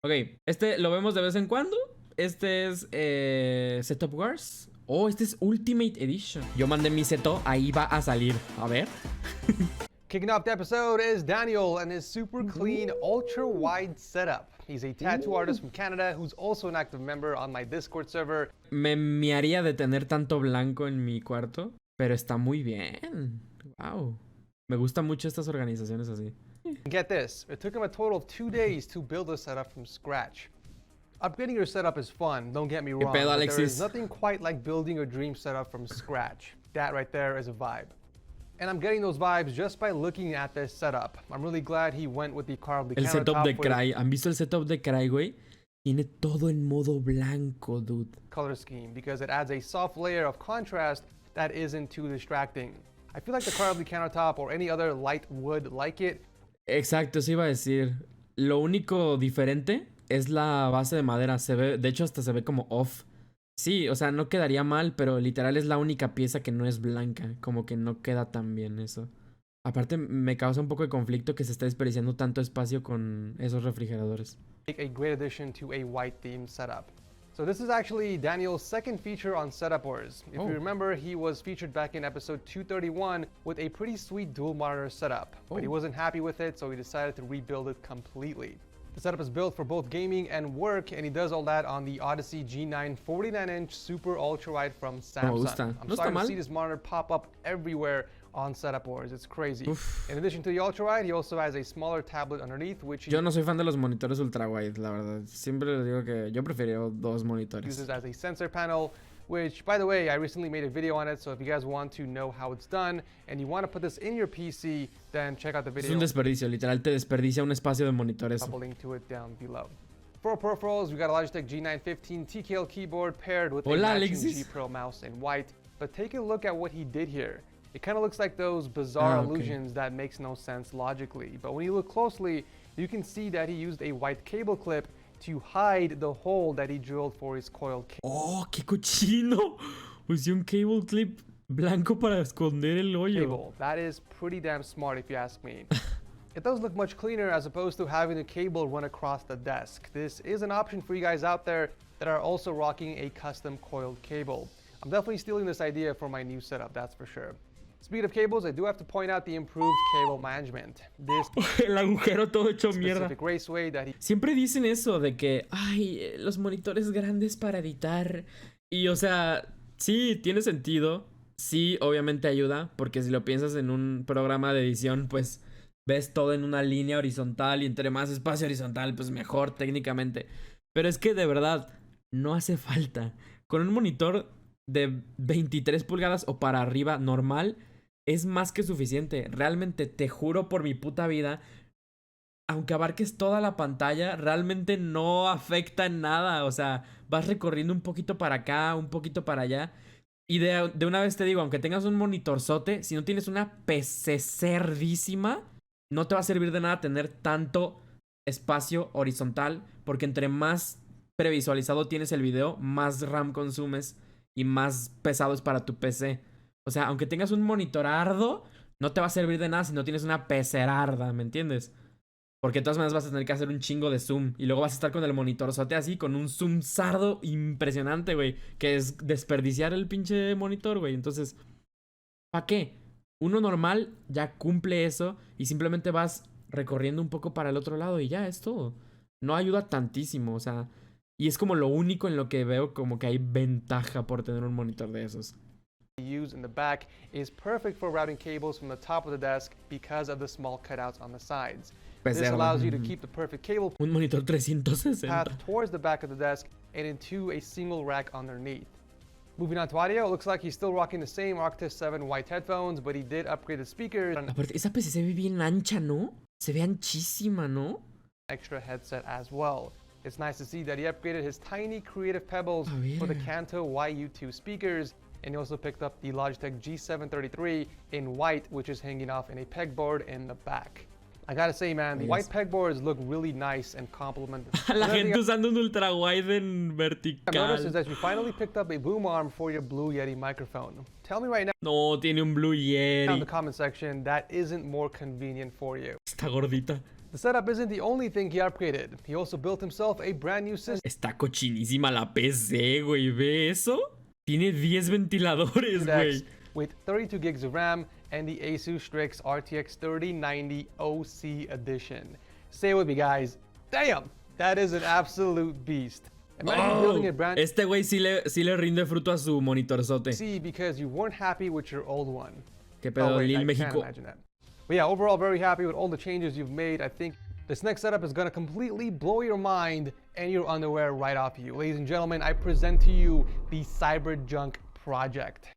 Ok, este lo vemos de vez en cuando. Este es Setup Wars. Oh, este es Ultimate Edition. Yo mandé mi seto, ahí va a salir. A ver. Kicking off the episode is Daniel and his super clean, ultra-wide setup. He's a tattoo artist from Canada who's also an active member on my Discord server. Me haría de tener tanto blanco en mi cuarto, pero está muy bien. Wow. Me gustan mucho estas organizaciones así. Get this, it took him a total of 2 days to build the setup from scratch. Upgrading your setup is fun, don't get me wrong, pedo, but there Alexis? is nothing quite like building your dream setup from scratch. That right there is a vibe. And I'm getting those vibes just by looking at this setup. I'm really glad he went with the carved El setup de countertop Cry. ¿Han visto el setup de Cry, güey? Tiene todo en modo blanco, dude. color scheme because it adds a soft layer of contrast that isn't too distracting. I feel like the carved countertop or any other light wood like it. Exacto, eso iba a decir. Lo único diferente es la base de madera. Se ve, de hecho, hasta se ve como off. Sí, o sea, no quedaría mal, pero literal es la única pieza que no es blanca. Como que no queda tan bien eso. Aparte, me causa un poco de conflicto que se esté desperdiciando tanto espacio con esos refrigeradores. Make a great addition to a white themed setup. So this is actually Daniel's second feature on Setup Wars. If you remember, he was featured back in episode 231 with a pretty sweet dual monitor setup, but he wasn't happy with it, so he decided to rebuild it completely. The setup is built for both gaming and work, and he does all that on the Odyssey G9 49-inch Super Ultra Wide from Samsung. I'm starting to see this monitor pop up everywhere on Setup Wars. It's crazy. In addition to the ultra wide, he also has a smaller tablet underneath, which Yo no soy fan de los monitores ultra wide, la verdad. Siempre les digo que yo prefiero dos monitores. uses as a sensor panel, which, by the way, I recently made a video on it, so if you guys want to know how it's done and you want to put this in your PC, then check out the video. Es un desperdicio, literal te desperdicia un espacio de monitores. I'll link to it down below. For peripherals, we got a Logitech G915 TKL keyboard paired with a matching G Pro mouse in white. But take a look at what he did here. It kind of looks like those bizarre illusions that makes no sense logically. But when you look closely, you can see that he used a white cable clip to hide the hole that he drilled for his coiled cable. ¡Oh, qué cochino! Usé un cable clip blanco para esconder el hoyo. That is pretty damn smart if you ask me. It does look much cleaner as opposed to having the cable run across the desk. This is an option for you guys out there that are also rocking a custom coiled cable. I'm definitely stealing this idea for my new setup, that's for sure. Speaking of cables, I do have to point out the improved cable management. This El agujero todo hecho mierda. specific raceway that he Siempre dicen eso de que, ay, los monitores grandes para editar. Y o sea, sí, tiene sentido. Sí, obviamente ayuda, porque si lo piensas en un programa de edición, pues ves todo en una línea horizontal y entre más espacio horizontal, pues mejor técnicamente. Pero es que de verdad, no hace falta. Con un monitor de 23 pulgadas o para arriba normal, es más que suficiente. Realmente, te juro por mi puta vida, aunque abarques toda la pantalla, realmente no afecta en nada. O sea, vas recorriendo un poquito para acá, un poquito para allá. Y de una vez te digo, aunque tengas un monitorzote, si no tienes una PC cerdísima, no te va a servir de nada tener tanto espacio horizontal, porque entre más previsualizado tienes el video, más RAM consumes y más pesado es para tu PC. O sea, aunque tengas un monitorardo, no te va a servir de nada si no tienes una pecerarda, ¿me entiendes? Porque de todas maneras vas a tener que hacer un chingo de zoom. Y luego vas a estar con el monitorzote así, con un zoom sardo impresionante, güey. Que es desperdiciar el pinche monitor, güey. Entonces, ¿para qué? Uno normal ya cumple eso y simplemente vas recorriendo un poco para el otro lado y ya, es todo. No ayuda tantísimo, o sea. Y es como lo único en lo que veo como que hay ventaja por tener un monitor de esos. use in the back is perfect for routing cables from the top of the desk because of the small cutouts on the sides. This allows you to keep the perfect cable Un monitor 360. path towards the back of the desk and into a single rack underneath. Moving on to audio, it looks like he's still rocking the same Arctis 7 white headphones, but he did upgrade the speakers and Aparte, esa PC se ve bien ancha, ¿no? Se ve anchísima, ¿no? extra headset as well. It's nice to see that he upgraded his tiny creative pebbles for the Kanto YU2 speakers, and he also picked up the Logitech G733 in white, which is hanging off in a pegboard in the back. I gotta say, man, the white pegboards look really nice and complement La gente usando un ultra wide en I've vertical. noticed is that you finally picked up a boom arm for your Blue Yeti microphone. Tell me right now No, tiene un Blue in the Yeti. comment section that isn't more convenient for you. Está gordita. The setup isn't the only thing he upgraded. He also built himself a brand new system. Está cochinísima la PC, güey. ¿Ve eso? Tiene 10 ventiladores, güey. With 32 gigs of RAM and the Asus Strix RTX 3090 OC Edition. Say it with me, guys. Damn! That is an absolute beast. Imagine building a brand Este güey sí le rinde fruto a su monitorzote. PC because you weren't happy with your old one. ¿Qué pedo, wait, Lil I México? can't imagine that. But yeah, overall, very happy with all the changes you've made. I think this next setup is gonna completely blow your mind and your underwear right off you. Ladies and gentlemen, I present to you the Cyberjunk project.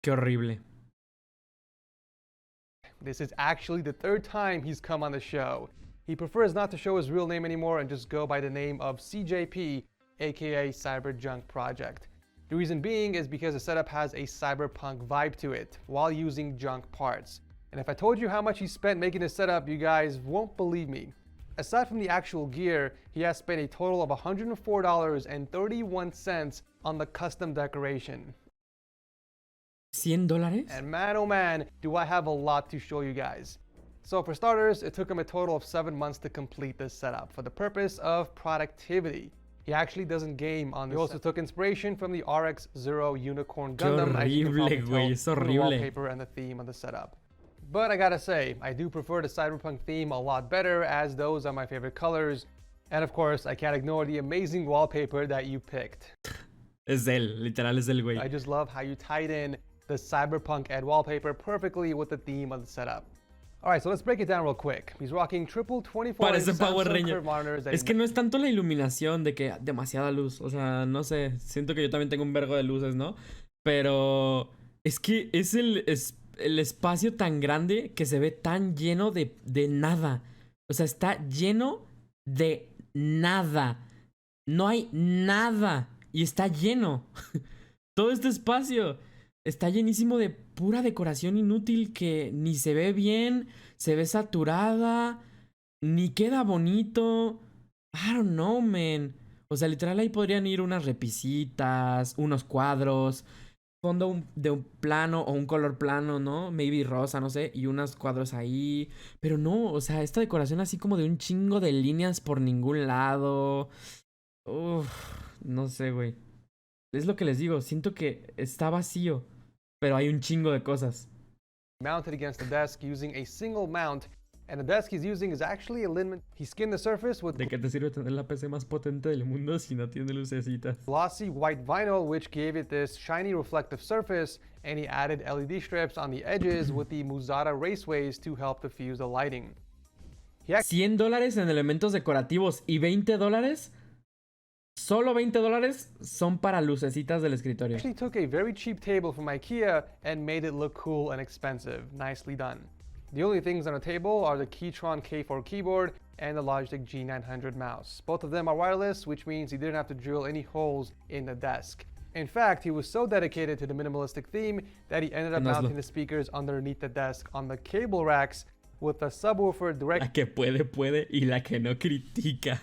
Qué horrible. This is actually the third time he's come on the show. He prefers not to show his real name anymore and just go by the name of CJP, aka Cyberjunk Project. The reason being is because the setup has a cyberpunk vibe to it while using junk parts. And if I told you how much he spent making this setup, you guys won't believe me. Aside from the actual gear, he has spent a total of $104.31 on the custom decoration. $100? And man, oh man, do I have a lot to show you guys. So for starters, it took him a total of 7 months to complete this setup for the purpose of productivity. He actually doesn't game on this. He also took inspiration from the RX-0 Unicorn Gundam. Horrible, güey, es horrible. The wallpaper and the theme of the setup. But I gotta say, I do prefer the cyberpunk theme a lot better, as those are my favorite colors. And of course, I can't ignore the amazing wallpaper that you picked. Es él, literal es el güey. I just love how you tied in the cyberpunk ed wallpaper perfectly with the theme of the setup. Alright, so let's break it down real quick. He's rocking triple 24-inch Samsung curved monitors. Es que no es tanto la iluminación de que demasiada luz. O sea, no sé. Siento que yo también tengo un vergo de luces, ¿no? Pero es que es el espacio tan grande que se ve tan lleno de nada. O sea, está lleno de nada. No hay nada. Y está lleno. Todo este espacio está llenísimo de pura decoración inútil que ni se ve bien, se ve saturada, ni queda bonito. I don't know, man. O sea, literal ahí podrían ir unas repisitas, unos cuadros, fondo de un plano o un color plano, ¿no? Maybe rosa, no sé, y unos cuadros ahí. Pero no, o sea, esta decoración así como de un chingo de líneas por ningún lado. Uf, no sé, güey. Es lo que les digo, siento que está vacío, pero hay un chingo de cosas. Mounted against the desk using a single mount, and the desk he's using is actually a liniment. He skinned the surface with ¿De qué te sirve tener la PC más potente del mundo si no tiene lucecitas? Glossy white vinyl, which gave it this shiny reflective surface, and he added LED strips on the edges with the Musada raceways to help diffuse the lighting. $100 en elementos decorativos y $20. Solo $20 son para lucecitas del escritorio. Actually took a very cheap table from IKEA and made it look cool and expensive. Nicely done. The only things on the table are the Keytron K4 keyboard and the Logitech G900 mouse. Both of them are wireless, which means he didn't have to drill any holes in the desk. In fact, he was so dedicated to the minimalistic theme that he ended up mounting the speakers underneath the desk on the cable racks with a subwoofer direct. La que puede y la que no critica.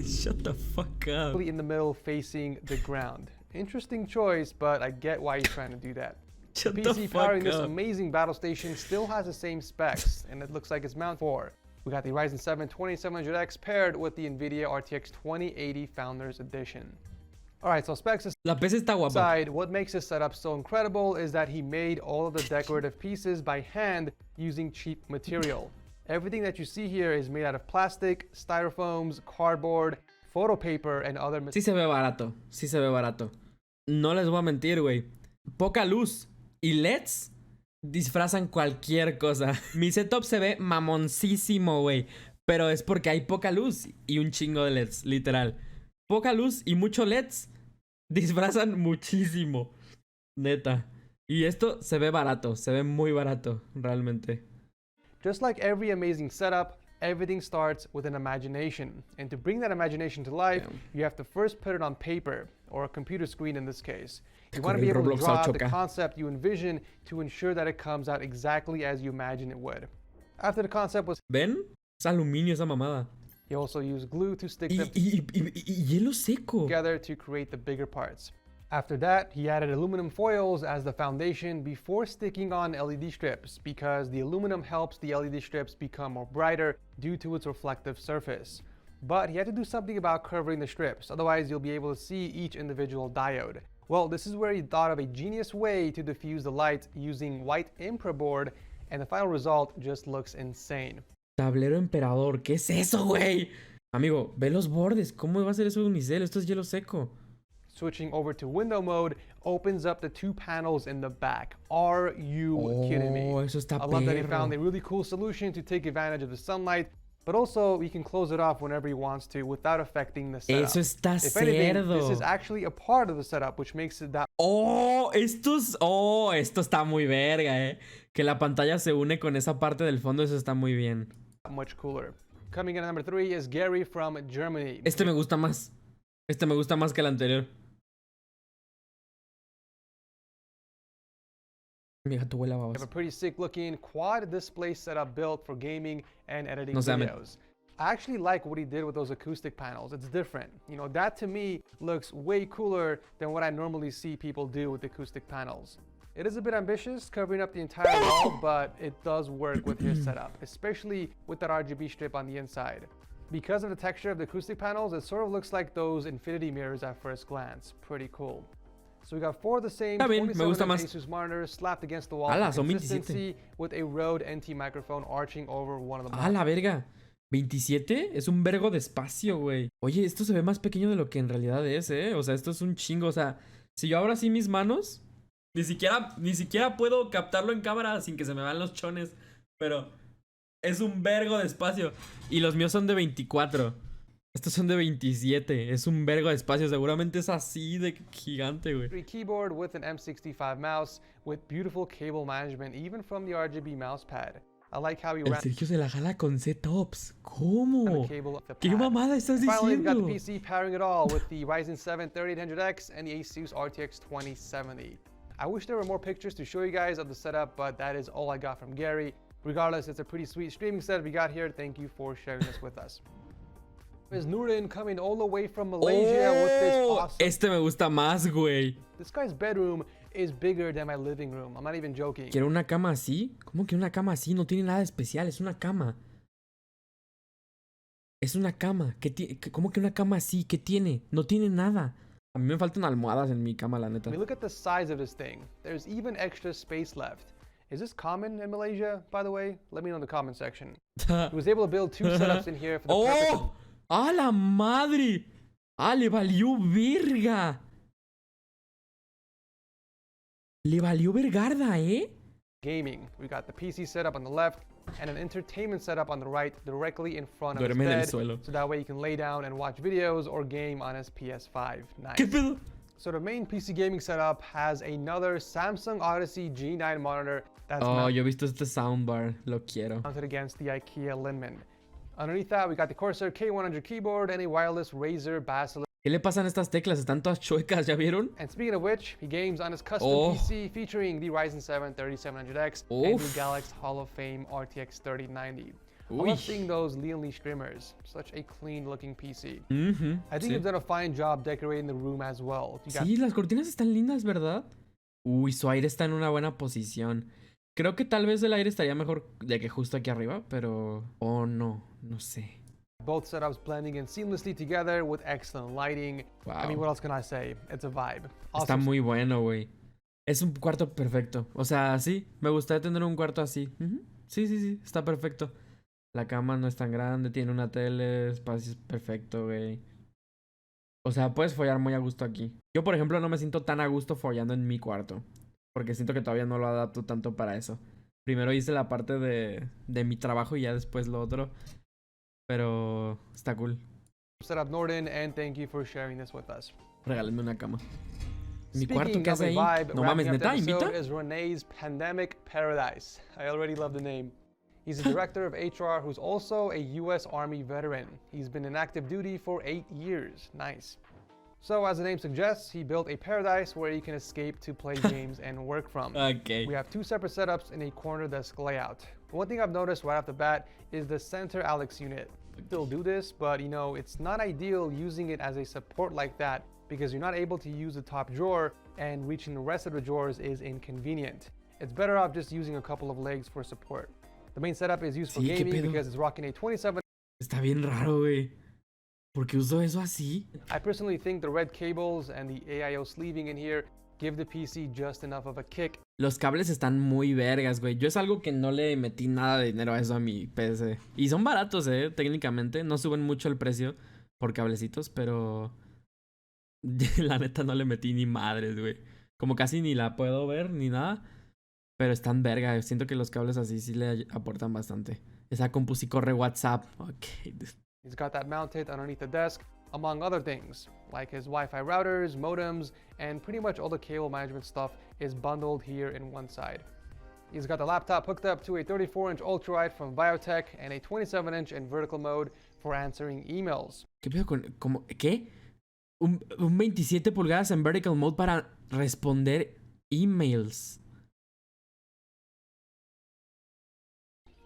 Shut the fuck up. In the middle facing the ground. Interesting choice, but I get why he's trying to do that. Shut the PC powering this amazing battle station still has the same specs, and it looks like it's mounted for. We got the Ryzen 7 2700X paired with the NVIDIA RTX 2080 Founders Edition. Alright, so specs La PC está guapa. aside, what makes this setup so incredible is that he made all of the decorative pieces by hand using cheap material. Everything that you see here is made out of plastic, styrofoams, cardboard, photo paper, and other materials. Sí se ve barato, sí se ve barato. No les voy a mentir, güey. Poca luz y LEDs disfrazan cualquier cosa. Mi setup se ve mamoncísimo, güey. Pero es porque hay poca luz y un chingo de LEDs, literal. Poca luz y mucho LEDs disfrazan muchísimo. Neta. Y esto se ve barato, se ve muy barato, realmente. Just like every amazing setup, everything starts with an imagination. And to bring that imagination to life, you have to first put it on paper, or a computer screen in this case. You want to be able to draw out the concept you envision to ensure that it comes out exactly as you imagine it would. After the concept was... ¿Ven? Es aluminio esa mamada. He also used glue to stick them hielo seco together to create the bigger parts. After that, he added aluminum foils as the foundation before sticking on LED strips because the aluminum helps the LED strips become more brighter due to its reflective surface. But he had to do something about covering the strips, otherwise you'll be able to see each individual diode. Well, this is where he thought of a genius way to diffuse the light using white Impra board, and the final result just looks insane. Tablero emperador, ¿qué es eso, güey? Amigo, ve los bordes, ¿cómo va a ser eso de unicel? Esto es hielo seco. Switching over to window mode opens up the two panels in the back. Are you kidding me? Eso está I love that he perro. found a really cool solution to take advantage of the sunlight, but also he can close it off whenever he wants to without affecting the setup. Eso está If anything, cerdo. this is actually a part of the setup, which makes it that Esto está muy verga, Que la pantalla se une con esa parte del fondo, eso está muy bien. much cooler. Coming in at number 3 is Gary from Germany. Este me gusta más. Este me gusta más que el anterior. Mi gato huele a We have a babas. pretty sick looking quad display setup built for gaming and editing No se amen. videos. I actually like what he did with those acoustic panels. It's different. You know, that to me looks way cooler than what I normally see people do with acoustic panels. It is a bit ambitious covering up the entire wall, but it does work with his setup, especially with that RGB strip on the inside. Because of the texture of the acoustic panels, it sort of looks like those infinity mirrors at first glance. Pretty cool. So we got 4 of the same Está bien, me 27 gusta más. Asus monitors slapped against the wall Ala, for son 27. consistency with a Rode NT microphone arching over one of the ¡Ah, la verga! ¿27? Es un vergo de espacio, güey. Oye, esto se ve más pequeño de lo que en realidad es, ¿eh? O sea, esto es un chingo. O sea, si yo abro así mis manos, ni siquiera puedo captarlo en cámara sin que se me vean los chones. Pero es un vergo de espacio. Y los míos son de 24. Estos son de 27. Es un vergo de espacio. Seguramente es así de gigante, güey. keyboard with an M65 mouse with beautiful cable management, even from the RGB mouse pad. I like how he El ran Sergio se la jala con C-Tops. the ¿Cómo? cable of the ¿Qué pad. mamada estás Finally, we got the diciendo? PC powering it all with the Ryzen 7 3800X and the Asus RTX 2070. I wish there were more pictures to show you guys of the setup, but that is all I got from Gary. Regardless, it's a pretty sweet streaming setup we got here. Thank you for sharing this with us. Is Nurin coming all the way from Malaysia with this awesome... Este me gusta más, güey. This guy's bedroom is bigger than my living room. I'm not even joking. ¿Quiero una cama así? ¿Cómo que una cama así? No tiene nada de especial, es una cama. Es una cama. ¿Cómo que una cama así? ¿Qué tiene? No tiene nada. A mí me faltan almohas en mi cama, la neta. I mean, look at the size of this thing. There's even extra space left. Is this common in Malaysia, by the way? Let me know in the comment section. He was able to build 2 setups in here for the purpose of ¡Oh! ¡Ah, la madre! ¡Ah, le valió verga! Le valió vergarda, ¿eh? gaming. We got the PC setup on the left and an entertainment setup on the right, directly in front of his Duerme en el bed. suelo. So that way you can lay down and watch videos or game on his PS5. Nice. ¿Qué pedo? So the main PC gaming setup has another Samsung Odyssey G9 monitor that's Oh, yo he visto este soundbar. Lo quiero. mounted against the IKEA Linman. Underneath that, we got the Corsair K100 keyboard and a wireless Razer Basilisk. ¿Qué le pasan a estas teclas? Están todas chuecas, ¿ya vieron? And speaking of which, he games on his custom Oh. PC featuring the Ryzen 7 3700X and Oof. the Galaxy Hall of Fame RTX 3090. I Uy. love seeing those Leon Lee streamers. Such a clean looking PC. I think Sí. you've done a fine job decorating the room as well. You got Sí, las cortinas están lindas, ¿verdad? Uy, su aire está en una buena posición. Creo que tal vez el aire estaría mejor de que justo aquí arriba, pero... Oh, no sé. both setups blending in seamlessly together with excellent lighting. I mean, Wow. what else can I say? It's a vibe. Está muy bueno, güey. Es un cuarto perfecto. O sea, sí, me gustaría tener un cuarto así. Sí, está perfecto. La cama no es tan grande, tiene una tele, espacio es perfecto, güey. O sea, puedes follar muy a gusto aquí. Yo, por ejemplo, no me siento tan a gusto follando en mi cuarto. Porque siento que todavía no lo adapto tanto para eso. Primero hice la parte de mi trabajo y ya después lo otro. Pero está cool. Setup Norden, and thank you for sharing this with us. Regálenme una cama. Mi Speaking cuarto, ¿qué of hace a ahí? vibe, No wrapping mames, up the ¿neta? episode ¿Invita? is Renee's Pandemic Paradise. I already love the name. He's the director of HR who's also a U.S. Army veteran. He's been in active duty for 8 years. Nice. So as the name suggests, he built a paradise where you can escape to play games and work from. Ok. We have 2 separate setups in a corner desk layout. One thing I've noticed right off the bat is the center Alex unit. We still do this, but you know, it's not ideal using it as a support like that because you're not able to use the top drawer and reaching the rest of the drawers is inconvenient. It's better off just using a couple of legs for support. The main setup is used for gaming because it's rocking a 27. Está bien raro, güey. ¿Por qué usó eso así? I personally think the red cables and the AIO sleeving in here give the PC just enough of a kick. Los cables están muy vergas, güey. Yo es algo que no le metí nada de dinero a eso a mi PC. Y son baratos, técnicamente. No suben mucho el precio por cablecitos, pero la neta no le metí ni madres, güey. Como casi ni la puedo ver ni nada. Pero están verga. Siento que los cables así sí le aportan bastante. Esa compu sí corre WhatsApp. Ok. He's got that mounted underneath the desk, among other things, like his Wi-Fi routers, modems, and pretty much all the cable management stuff is bundled here in one side. He's got the laptop hooked up to a 34-inch ultrawide from Biotech and a 27-inch in vertical mode for answering emails. ¿Qué pedo con...? ¿Qué? Un 27 pulgadas en vertical mode para responder emails.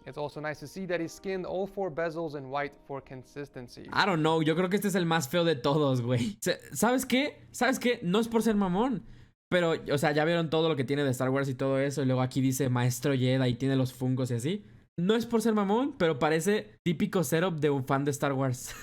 It's also nice to see that he skinned all 4 bezels in white for consistency. I don't know, yo creo que este es el más feo de todos, güey. ¿Sabes qué? ¿Sabes qué? No es por ser mamón, pero, o sea, ya vieron todo lo que tiene de Star Wars y todo eso, y luego aquí dice Maestro Jedi y tiene los fungos y así. No es por ser mamón, pero parece típico setup de un fan de Star Wars.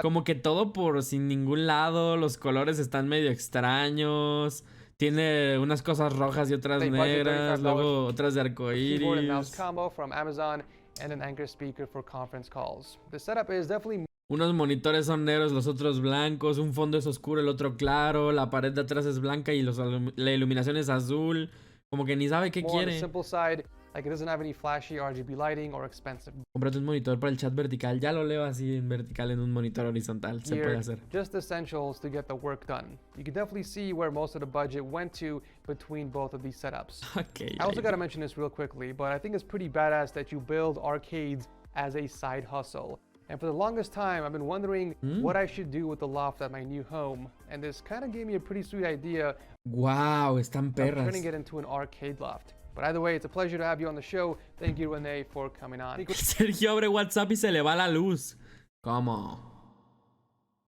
Como que todo por sin ningún lado, los colores están medio extraños. Tiene unas cosas rojas y otras negras, luego otras de arcoíris. Keyboard and mouse combo from Amazon and an Anchor speaker for conference calls. The setup is definitely unos monitores son negros, los otros blancos, un fondo es oscuro, el otro claro, la pared de atrás es blanca y la iluminación es azul. Como que ni sabe qué quiere. On the simple side, like it doesn't have any flashy RGB lighting or expensive. Cómprate un monitor para el chat vertical. Ya lo leo así en vertical en un monitor horizontal. Se puede hacer. Just essentials to get the work done. You can definitely see where most of the budget went to between both of these setups. Okay. I also gotta mention this real quickly, but I think it's pretty badass that you build arcades as a side hustle. And for the longest time, I've been wondering what I should do with the loft at my new home. And this kind of gave me a pretty sweet idea. Wow, están perras. Turning it into an arcade loft. But either way, it's a pleasure to have you on the show. Thank you, Renee, for coming on. Sergio abre WhatsApp y se le va la luz. ¿Cómo?